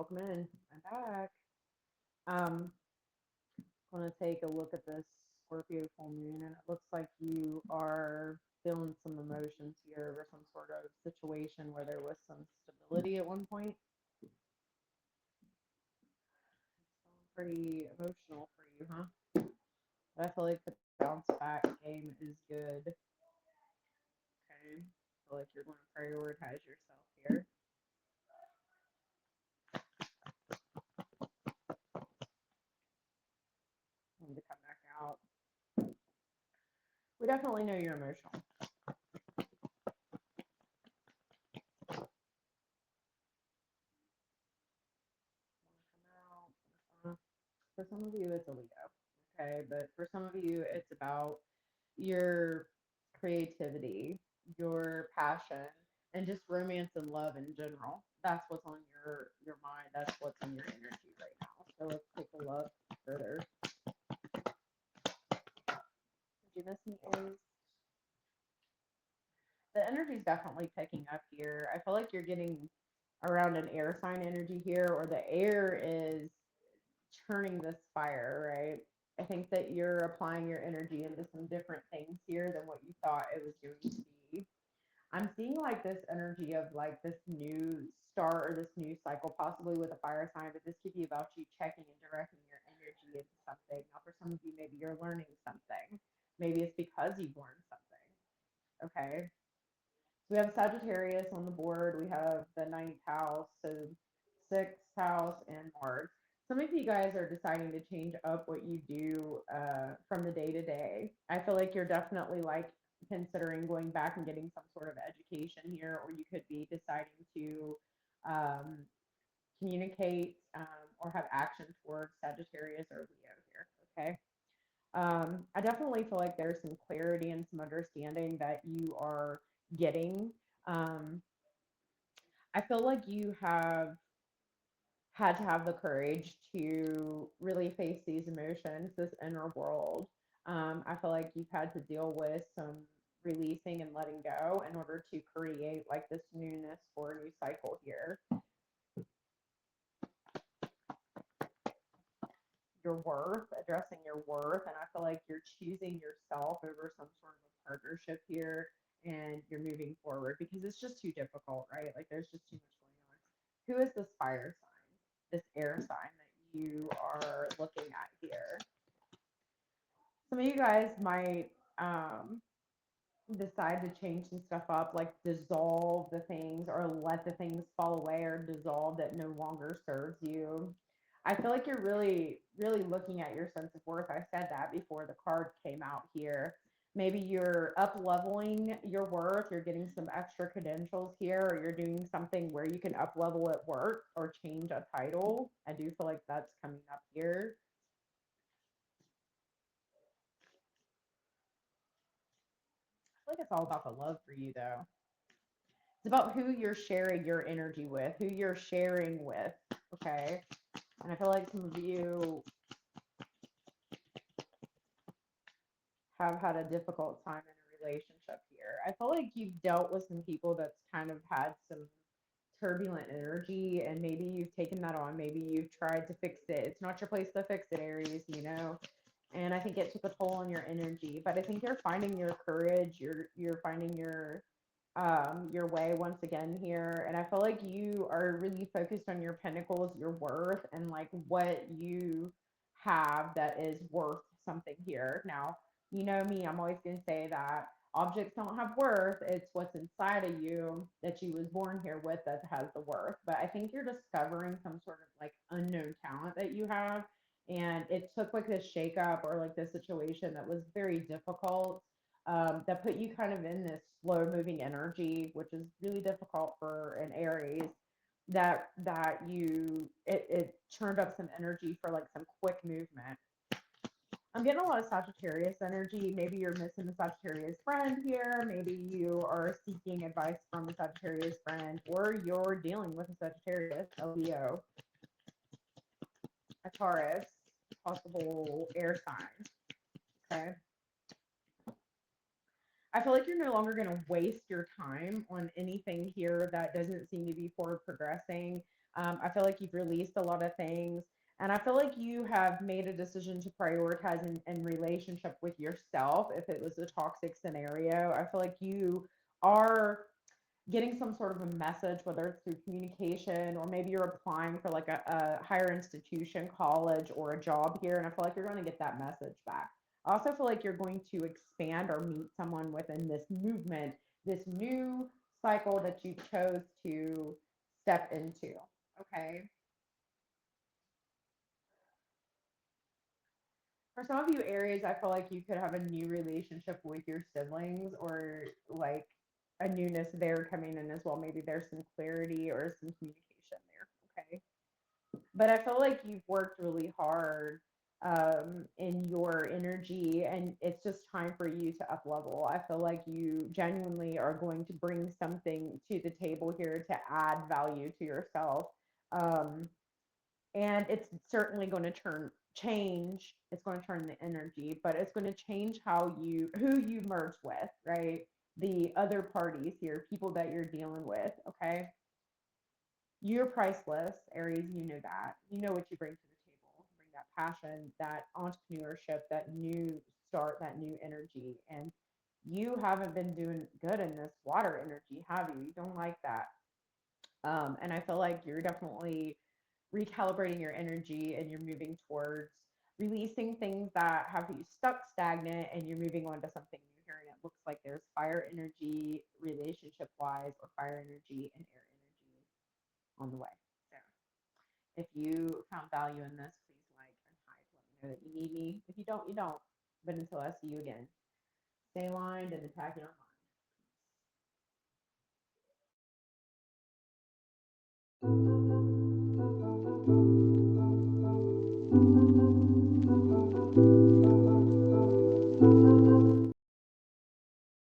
welcome in. I'm back. Um, going to take a look at this Scorpio full moon, and it looks like you are feeling some emotions here over some sort of situation where there was some stability at one point. It's feeling pretty emotional for you, huh? But I feel like the bounce back game is good. Okay. I feel like you're going to prioritize yourself here. I need to come back out. We definitely know you're emotional. Come out. For some of you, it's a Leo. Okay. But for some of you, it's about your creativity, your passion, and just romance and love in general. That's what's on your mind. That's what's in your energy right now. So let's take a look further. Did you miss me, Aries? The energy is definitely picking up here. I feel like you're getting around an air sign energy here, or the air is churning this fire, right? I think that you're applying your energy into some different things here than what you thought it was going to be. I'm seeing like this energy of like this new start or this new cycle, possibly with a fire sign, but this could be about you checking and directing your energy into something. Now, for some of you, maybe you're learning something. Maybe it's because you've learned something. Okay. So we have Sagittarius on the board. We have the ninth house, so sixth house and Mars. Some of you guys are deciding to change up what you do from the day to day. I feel like you're definitely like considering going back and getting some sort of education here, or you could be deciding to um, communicate or have action towards Sagittarius or Leo here. Okay. I definitely feel like there's some clarity and some understanding that you are getting. Um, I feel like you have had to have the courage to really face these emotions, this inner world. I feel like you've had to deal with some releasing and letting go in order to create like this newness for a new cycle here. Your worth, addressing your worth, and I feel like you're choosing yourself over some sort of a partnership here, and you're moving forward because it's just too difficult, right? Like there's just too much going on. Who is this fire sign, this air sign that you are looking at here? Some of you guys might decide to change some stuff up, like dissolve the things or let the things fall away or dissolve that no longer serves you. I feel like you're really, really looking at your sense of worth. I said that before the card came out here. Maybe you're up leveling your worth, you're getting some extra credentials here, or you're doing something where you can up level at work or change a title. I do feel like that's coming up here. I feel like it's all about the love for you, though. It's about who you're sharing your energy with, who you're sharing with. Okay. And I feel like some of you have had a difficult time in a relationship here. I feel like you've dealt with some people that's kind of had some turbulent energy, and maybe you've taken that on. Maybe you've tried to fix it. It's not your place to fix it, Aries, you know? And I think it took a toll on your energy. But I think you're finding your courage. You're finding your way once again here, and I feel like you are really focused on your pinnacles, your worth, and like what you have that is worth something here. Now, you know me, I'm always going to say that objects don't have worth. It's what's inside of you that you was born here with that has the worth. But I think you're discovering some sort of like unknown talent that you have, and it took like this shakeup or like this situation that was very difficult, that put you kind of in this slow moving energy, which is really difficult for an Aries. That it churned up some energy for like some quick movement. I'm getting a lot of Sagittarius energy. Maybe you're missing a Sagittarius friend here. Maybe you are seeking advice from a Sagittarius friend, or you're dealing with a Sagittarius, a Leo, a Taurus, possible air sign. Okay. I feel like you're no longer going to waste your time on anything here that doesn't seem to be forward progressing. I feel like you've released a lot of things. And I feel like you have made a decision to prioritize in relationship with yourself if it was a toxic scenario. I feel like you are getting some sort of a message, whether it's through communication or maybe you're applying for like a higher institution, college, or a job here. And I feel like you're going to get that message back. I also feel like you're going to expand or meet someone within this movement, this new cycle that you chose to step into. Okay. For some of you Aries, I feel like you could have a new relationship with your siblings or like a newness there coming in as well. Maybe there's some clarity or some communication there. Okay. But I feel like you've worked really hard in your energy and it's just time for you to up level. I feel like you genuinely are going to bring something to the table here to add value to yourself. Um, and it's certainly going to change, it's going to turn the energy, but it's going to change how you who you merge with, right? The other parties here, people that you're dealing with. Okay, you're priceless, Aries. You know that. You know what you bring to the table. You bring that passion, that entrepreneurship, that new start, that new energy. And you haven't been doing good in this water energy, have you? You don't like that. And I feel like you're definitely recalibrating your energy and you're moving towards releasing things that have you stuck stagnant and you're moving on to something new here. And it looks like there's fire energy, relationship wise, or fire energy and air energy on the way. So if you found value in this, please like and hide. Let me know that you need me. If you don't, you don't. But until I see you again, stay aligned and attack your mind.